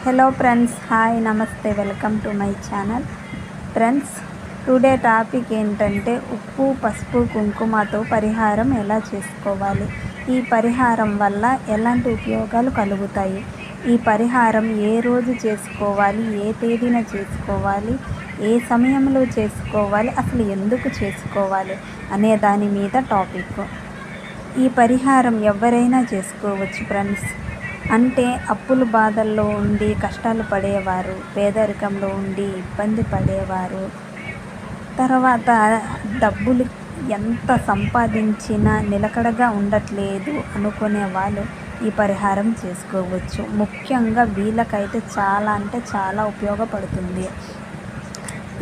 Hello friends, hi, నమస్తే, welcome to my channel. Friends, today topic ఏంటంటే ఉప్పు, పసుపు, కుంకుమతో పరిహారం ఎలా చేసుకోవాలి, ఈ పరిహారం వల్ల ఎలాంటి ఉపయోగాలు కలుగుతాయి, ఈ పరిహారం ఏ రోజు చేసుకోవాలి, ఏ తేదీన చేసుకోవాలి, ఏ సమయంలో చేసుకోవాలి, అసలు ఎందుకు చేసుకోవాలి అనే దాని మీద టాపిక్. ఈ పరిహారం ఎవరైనా చేసుకోవచ్చు ఫ్రెండ్స్. అంటే అప్పుల బాధల్లో ఉండి కష్టాలు పడేవారు, పేదరికంలో ఉండి ఇబ్బంది పడేవారు, తర్వాత డబ్బులు ఎంత సంపాదించినా నిలకడగా ఉండట్లేదు అనుకునే వాళ్ళు ఈ పరిహారం చేసుకోవచ్చు. ముఖ్యంగా వీళ్ళకైతే చాలా అంటే చాలా ఉపయోగపడుతుంది.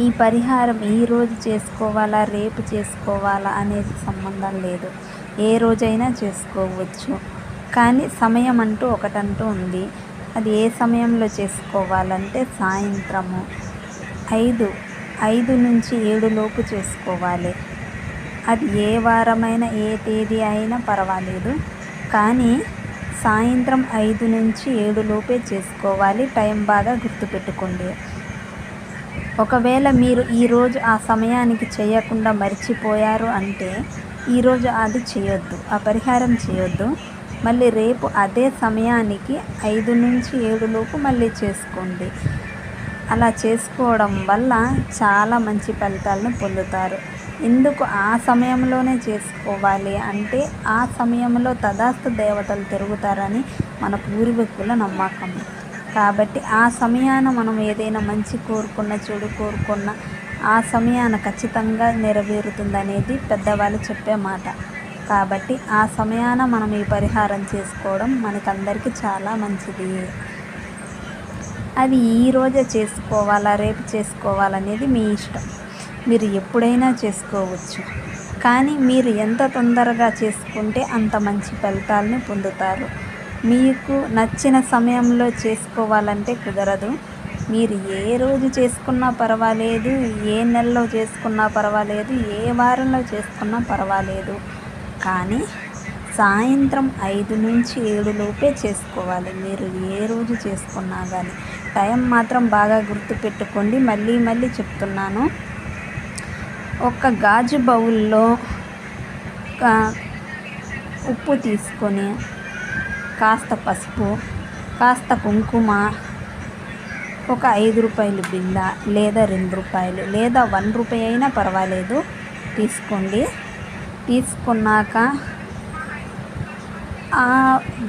ఈ పరిహారం ఈరోజు చేసుకోవాలా, రేపు చేసుకోవాలా అనేది సంబంధం లేదు. ఏ రోజైనా చేసుకోవచ్చు. కానీ సమయం అంటూ ఒకటంటూ ఉంది. అది ఏ సమయంలో చేసుకోవాలంటే సాయంత్రము 5 నుంచి 7 లోపు చేసుకోవాలి. అది ఏ వారమైనా ఏ తేదీ అయినా పర్వాలేదు, కానీ సాయంత్రం 5 నుంచి 7 లోపే చేసుకోవాలి. టైం బాగా గుర్తుపెట్టుకోండి. ఒకవేళ మీరు ఈరోజు ఆ సమయానికి చేయకుండా మర్చిపోయారు అంటే ఈరోజు అది చేయొద్దు, ఆ పరిహారం చేయొద్దు. మళ్ళీ రేపు అదే సమయానికి 5 నుంచి 7 లోపు మళ్ళీ చేసుకోండి. అలా చేసుకోవడం వల్ల చాలా మంచి ఫలితాలను పొందుతారు. ఎందుకు ఆ సమయంలోనే చేసుకోవాలి అంటే ఆ సమయంలో తదాస్తు దేవతలు తిరుగుతారని మన పూర్వీకుల నమ్మకం. కాబట్టి ఆ సమయాన మనం ఏదైనా మంచి కోరుకున్న, చెడు కోరుకున్న ఆ సమయాన ఖచ్చితంగా నెరవేరుతుందనేది పెద్దవాళ్ళు చెప్పే మాట. కాబట్టి ఆ సమయాన మనం ఈ పరిహారం చేసుకోవడం మనకందరికీ చాలా మంచిది. అది ఈరోజే చేసుకోవాలా, రేపు చేసుకోవాలనేది మీ ఇష్టం. మీరు ఎప్పుడైనా చేసుకోవచ్చు. కానీ మీరు ఎంత తొందరగా చేసుకుంటే అంత మంచి ఫలితాలని పొందుతారు. మీకు నచ్చిన సమయంలో చేసుకోవాలంటే కుదరదు. మీరు ఏ రోజు చేసుకున్నా పర్వాలేదు, ఏ నెలలో చేసుకున్నా పర్వాలేదు, ఏ వారంలో చేసుకున్నా పర్వాలేదు, కానీ సాయంత్రం 5 నుంచి 7 లోపే చేసుకోవాలి. మీరు ఏ రోజు చేసుకున్నా కానీ టైం మాత్రం బాగా గుర్తుపెట్టుకోండి. మళ్ళీ చెప్తున్నాను. ఒక గాజు బౌల్లో ఉప్పు తీసుకొని, కాస్త పసుపు, కాస్త కుంకుమ, ఒక 5 రూపాయల బిళ్ళ లేదా 2 రూపాయలు లేదా 1 రూపాయి అయినా పర్వాలేదు తీసుకోండి. తీసుకున్నాక ఆ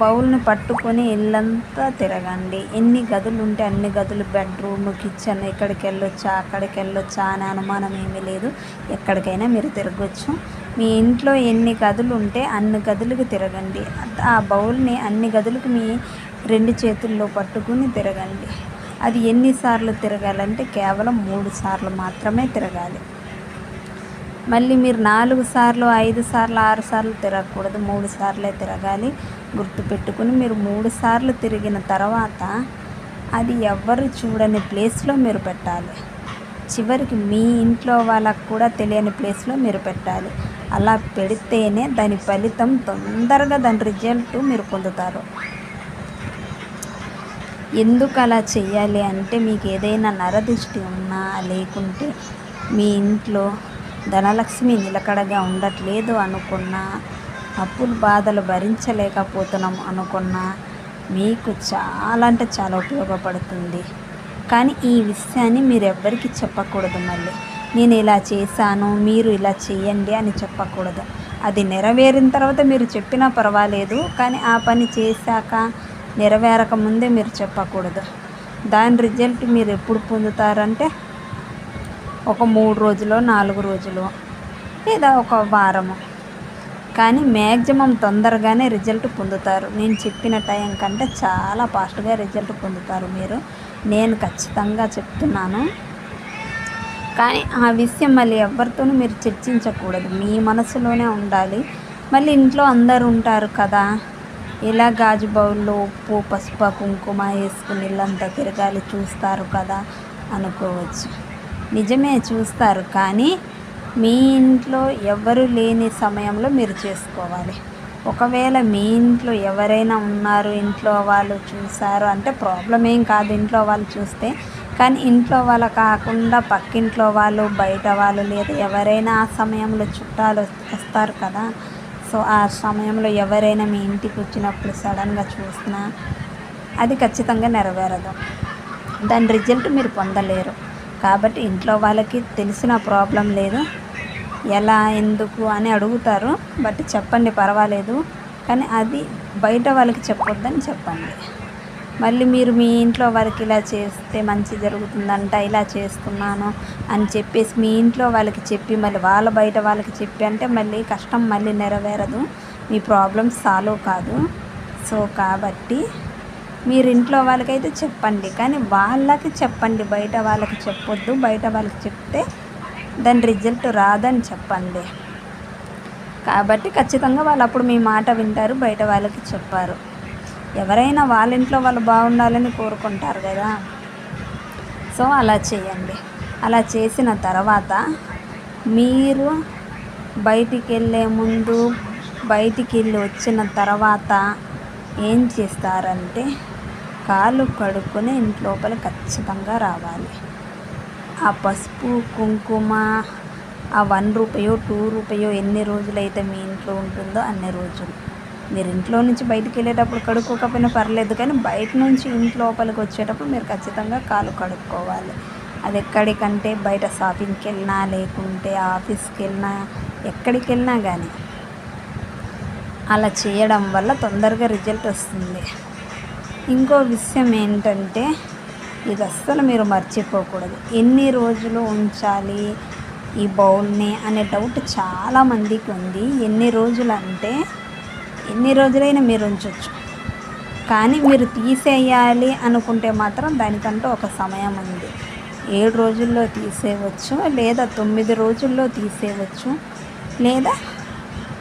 బౌల్ని పట్టుకొని ఇల్లంతా తిరగండి. ఎన్ని గదులు ఉంటే అన్ని గదులు, బెడ్రూమ్, కిచెన్, ఇక్కడికి వెళ్ళొచ్చా అక్కడికి వెళ్ళొచ్చా అని అనుమానం ఏమీ లేదు. ఎక్కడికైనా మీరు తిరగచ్చు. మీ ఇంట్లో ఎన్ని గదులు ఉంటే అన్ని గదులకు తిరగండి. ఆ బౌల్ని అన్ని గదులకు మీ 2 చేతుల్లో పట్టుకుని తిరగండి. అది ఎన్నిసార్లు తిరగాలంటే కేవలం 3 సార్లు మాత్రమే తిరగాలి. మళ్ళీ మీరు 4 సార్లు, 5 సార్లు, 6 సార్లు తిరగకూడదు. 3 సార్లే తిరగాలి. గుర్తుపెట్టుకుని మీరు 3 సార్లు తిరిగిన తర్వాత అది ఎవ్వరు చూడని ప్లేస్లో మీరు పెట్టాలి. చివరికి మీ ఇంట్లో వాళ్ళకు కూడా తెలియని ప్లేస్లో మీరు పెట్టాలి. అలా పెడితేనే దాని ఫలితం తొందరగా దాని రిజల్ట్ మీరు పొందుతారు. ఎందుకు అలా చెయ్యాలి అంటే మీకు ఏదైనా నరదృష్టి ఉన్నా, లేకుంటే మీ ఇంట్లో ధనలక్ష్మి నిలకడగా ఉండట్లేదు అనుకున్నా, అప్పుల బాధలు భరించలేకపోతున్నాం అనుకున్నా మీకు చాలా అంటే చాలా ఉపయోగపడుతుంది. కానీ ఈ విషయాన్ని మీరు ఎవ్వరికీ చెప్పకూడదు. మళ్ళీ నేను ఇలా చేశాను, మీరు ఇలా చేయండి అని చెప్పకూడదు. అది నెరవేరిన తర్వాత మీరు చెప్పినా పర్వాలేదు, కానీ ఆ పని చేశాక నెరవేరక ముందే మీరు చెప్పకూడదు. దాని రిజల్ట్ మీరు ఎప్పుడు పొందుతారంటే ఒక 3 రోజులు, 4 రోజులు లేదా ఒక వారము. కానీ మ్యాక్సిమం తొందరగానే రిజల్ట్ పొందుతారు. నేను చెప్పిన టైం కంటే చాలా ఫాస్ట్గా రిజల్ట్ పొందుతారు మీరు. నేను ఖచ్చితంగా చెప్తున్నాను. కానీ ఆ విషయం మళ్ళీ ఎవరితోనూ మీరు చర్చించకూడదు. మీ మనసులోనే ఉండాలి. మళ్ళీ ఇంట్లో అందరు ఉంటారు కదా, ఇలా గాజు బౌల్లో ఉప్పు, పసుపు, కుంకుమ వేసుకుని ఇల్లంతా తిరగాలి, చూస్తారు కదా అనుకోవచ్చు. నిజమే, చూస్తారు. కానీ మీ ఇంట్లో ఎవరు లేని సమయంలో మీరు చేసుకోవాలి. ఒకవేళ మీ ఇంట్లో ఎవరైనా ఉన్నారు, ఇంట్లో వాళ్ళు చూసారు అంటే ప్రాబ్లం ఏం కాదు ఇంట్లో వాళ్ళు చూస్తే. కానీ ఇంట్లో వాళ్ళు కాకుండా పక్కింట్లో వాళ్ళు, బయట వాళ్ళు లేదా ఎవరైనా ఆ సమయంలో చుట్టాలు వస్తారు కదా. సో ఆ సమయంలో ఎవరైనా మీ ఇంటికి వచ్చినప్పుడు సడన్గా చూసినా అది ఖచ్చితంగా నెరవేరదు. దాని రిజల్ట్ మీరు పొందలేరు. కాబట్టి ఇంట్లో వాళ్ళకి తెలిసిన ప్రాబ్లం లేదు, ఎలా ఎందుకు అని అడుగుతారు. బట్ చెప్పండి పర్వాలేదు, కానీ అది బయట వాళ్ళకి చెప్పొద్దని చెప్పండి. మళ్ళీ మీరు మీ ఇంట్లో వాళ్ళకి ఇలా చేస్తే మంచి జరుగుతుందంట, ఇలా చేస్తున్నాను అని చెప్పేసి మీ ఇంట్లో వాళ్ళకి చెప్పి మళ్ళీ బయట వాళ్ళకి చెప్పి అంటే మళ్ళీ కష్టం, మళ్ళీ నెరవేరదు, మీ ప్రాబ్లమ్స్ సాల్వ్ కాదు. సో కాబట్టి మీరు ఇంట్లో వాళ్ళకైతే చెప్పండి, కానీ వాళ్ళకి చెప్పండి, బయట వాళ్ళకి చెప్పొద్దు. బయట వాళ్ళకి చెప్తే దాని రిజల్ట్ రాదని చెప్పండి. కాబట్టి ఖచ్చితంగా వాళ్ళు అప్పుడు మీ మాట వింటారు, బయట వాళ్ళకి చెప్పారు. ఎవరైనా వాళ్ళ ఇంట్లో వాళ్ళు బాగుండాలని కోరుకుంటారు కదా. సో అలా చేయండి. అలా చేసిన తర్వాత మీరు బయటికి వెళ్ళే ముందు, బయటికి వెళ్ళి వచ్చిన తర్వాత ఏం చేస్తారంటే కాళ్ళు కడుక్కొని ఇంట్లోపల ఖచ్చితంగా రావాలి. ఆ పసుపు కుంకుమ ఆ ₹1 ₹2 ఎన్ని రోజులైతే మీ ఇంట్లో ఉంటుందో అన్ని రోజులు. మీరు ఇంట్లో నుంచి బయటికి వెళ్ళేటప్పుడు కడుక్కోకపోయినా పర్లేదు, కానీ బయట నుంచి ఇంట్లో లోపలికి వచ్చేటప్పుడు మీరు ఖచ్చితంగా కాళ్ళు కడుక్కోవాలి. అది ఎక్కడికంటే బయట షాపింగ్కి వెళ్ళినా, లేకుంటే ఆఫీస్కి వెళ్ళినా, ఎక్కడికి వెళ్ళినా కానీ అలా చేయడం వల్ల తొందరగా రిజల్ట్ వస్తుంది. ఇంకో విషయం ఏంటంటే ఇది అస్సలు మీరు మర్చిపోకూడదు. ఎన్ని రోజులు ఉంచాలి ఈ బౌల్ని అనే డౌట్ చాలామందికి ఉంది. ఎన్ని రోజులు అంటే ఎన్ని రోజులైనా మీరు ఉంచవచ్చు, కానీ మీరు తీసేయాలి అనుకుంటే మాత్రం దానికంటూ ఒక సమయం ఉంది. 7 రోజుల్లో తీసేయవచ్చు, లేదా 9 రోజుల్లో తీసేయవచ్చు, లేదా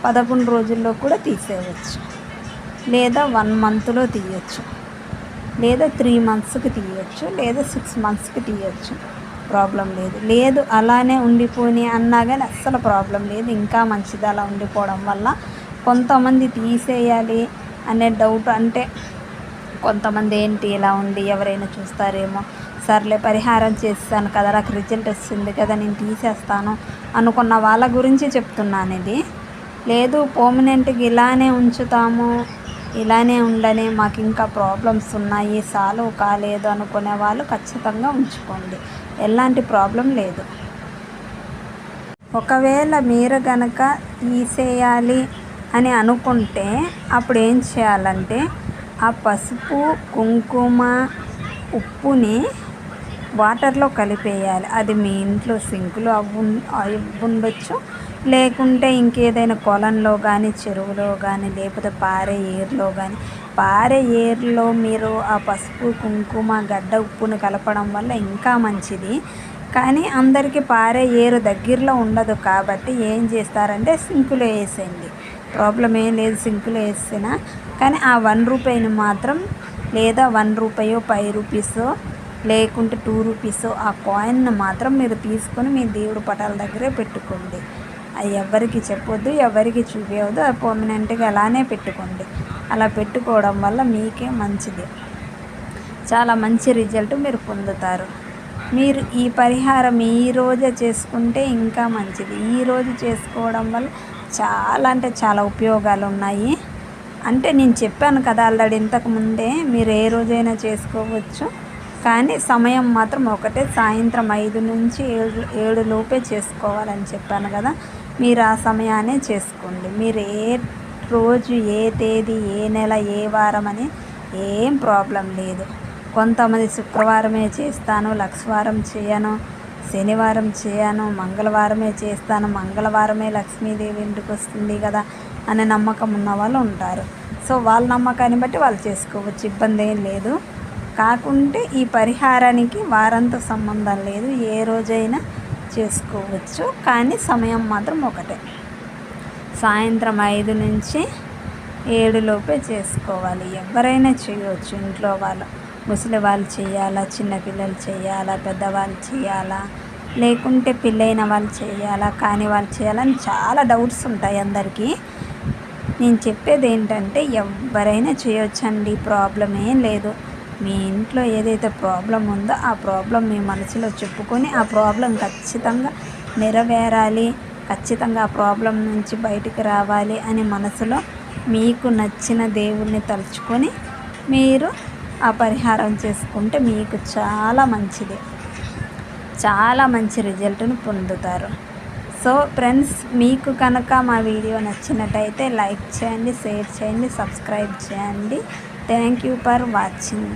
11 రోజుల్లో కూడా తీసేయవచ్చు, లేదా 1 మంత్లో తీయచ్చు, లేదా 3 మంత్స్కి తీయచ్చు, లేదా 6 మంత్స్కి తీయచ్చు. ప్రాబ్లం లేదు అలానే ఉండిపోయి అన్నా కానీ అస్సలు ప్రాబ్లం లేదు. ఇంకా మంచిది అలా ఉండిపోవడం వల్ల. కొంతమంది తీసేయాలి అనే డౌట్, అంటే కొంతమంది ఏంటి ఇలా ఉండి ఎవరైనా చూస్తారేమో, సర్లే పరిహారం చేస్తాను కదా, నాకు రిజల్ట్ వస్తుంది కదా, నేను తీసేస్తాను అనుకున్న వాళ్ళ గురించి చెప్తున్నాను ఇది. లేదు పర్మనెంట్గా ఇలానే ఉంచుతాము, ఇలానే ఉండని, మాకు ఇంకా ప్రాబ్లమ్స్ ఉన్నాయి, సాల్వ్ కాలేదు అనుకునే వాళ్ళు ఖచ్చితంగా ఉంచుకోండి, ఎలాంటి ప్రాబ్లం లేదు. ఒకవేళ మీరు కనుక తీసేయాలి అని అనుకుంటే అప్పుడు ఏం చేయాలంటే ఆ పసుపు కుంకుమ ఉప్పుని వాటర్లో కలిపేయాలి. అది మీ ఇంట్లో సింకులో ఉండొచ్చు, లేకుంటే ఇంకేదైనా కొలంలో కానీ, చెరువులో కానీ, లేకపోతే పారే ఏరులో కానీ. పారే ఏరులో మీరు ఆ పసుపు కుంకుమ గడ్డ ఉప్పును కలపడం వల్ల ఇంకా మంచిది. కానీ అందరికీ పారే ఏరు దగ్గరలో ఉండదు, కాబట్టి ఏం చేస్తారంటే సింకులో వేసేయండి, ప్రాబ్లం ఏం లేదు సింకులో వేసినా. కానీ ఆ ₹1 మాత్రం, లేదా ₹1 ₹5 లేకుంటే ₹2 ఆ కాయిన్ని మాత్రం మీరు తీసుకొని మీ దేవుడి పటాల దగ్గరే పెట్టుకోండి. అది ఎవరికి చెప్పొద్దు, ఎవరికి చూపించవద్దు, అది పర్మనెంట్గా అలానే పెట్టుకోండి. అలా పెట్టుకోవడం వల్ల మీకే మంచిది, చాలా మంచి రిజల్ట్ మీరు పొందుతారు. మీరు ఈ పరిహారం ఈరోజే చేసుకుంటే ఇంకా మంచిది. ఈరోజు చేసుకోవడం వల్ల చాలా అంటే చాలా ఉపయోగాలు ఉన్నాయి. అంటే నేను చెప్పాను కదా ఆల్రెడీ ఇంతకుముందే, మీరు ఏ రోజైనా చేసుకోవచ్చు, కానీ సమయం మాత్రం ఒకటే, సాయంత్రం 5 నుంచి 7 లోపే చేసుకోవాలని చెప్పాను కదా. మీరు ఆ సమయాన్నే చేసుకోండి. మీరు ఏ రోజు, ఏ తేదీ, ఏ నెల, ఏ వారం అని ఏం ప్రాబ్లం లేదు. కొంతమంది శుక్రవారమే చేస్తాను, లక్షవారం చేయను, శనివారం చేయను, మంగళవారమే చేస్తాను, మంగళవారమే లక్ష్మీదేవి ఇంటికి వస్తుంది కదా అనే నమ్మకం ఉన్న వాళ్ళు ఉంటారు. సో వాళ్ళ నమ్మకాన్ని బట్టి వాళ్ళు చేసుకోవచ్చు, ఇబ్బంది ఏం లేదు. కాకుంటే ఈ పరిహారానికి వారంతో సంబంధం లేదు, ఏ రోజైనా చేసుకోవచ్చు, కానీ సమయం మాత్రం ఒకటే, సాయంత్రం 5 నుంచి 7 లోపే చేసుకోవాలి. ఎవరైనా చేయవచ్చు, ఇంట్లో వాళ్ళు, ముసలి వాళ్ళు చేయాలా, చిన్నపిల్లలు చేయాలా, పెద్దవాళ్ళు చేయాలా, లేకుంటే పెళ్ళైన వాళ్ళు చేయాలా, కాని వాళ్ళు చేయాలని చాలా డౌట్స్ ఉంటాయి అందరికీ. నేను చెప్పేది ఏంటంటే ఎవరైనా చేయొచ్చండి, ప్రాబ్లం ఏం లేదు. మీ ఇంట్లో ఏదైతే ప్రాబ్లం ఉందో ఆ ప్రాబ్లం మీ మనసులో చెప్పుకొని ఆ ప్రాబ్లం ఖచ్చితంగా నెరవేరాలి, ఖచ్చితంగా ఆ ప్రాబ్లం నుంచి బయటికి రావాలి అని మనసులో మీకు నచ్చిన దేవుణ్ణి తలుచుకొని మీరు ఆ పరిహారం చేసుకుంటే మీకు చాలా మంచిది, చాలా మంచి రిజల్ట్ను పొందుతారు. సో ఫ్రెండ్స్, మీకు కనుక మా వీడియో నచ్చినట్టయితే లైక్ చేయండి, షేర్ చేయండి, సబ్స్క్రైబ్ చేయండి. Thank you for watching.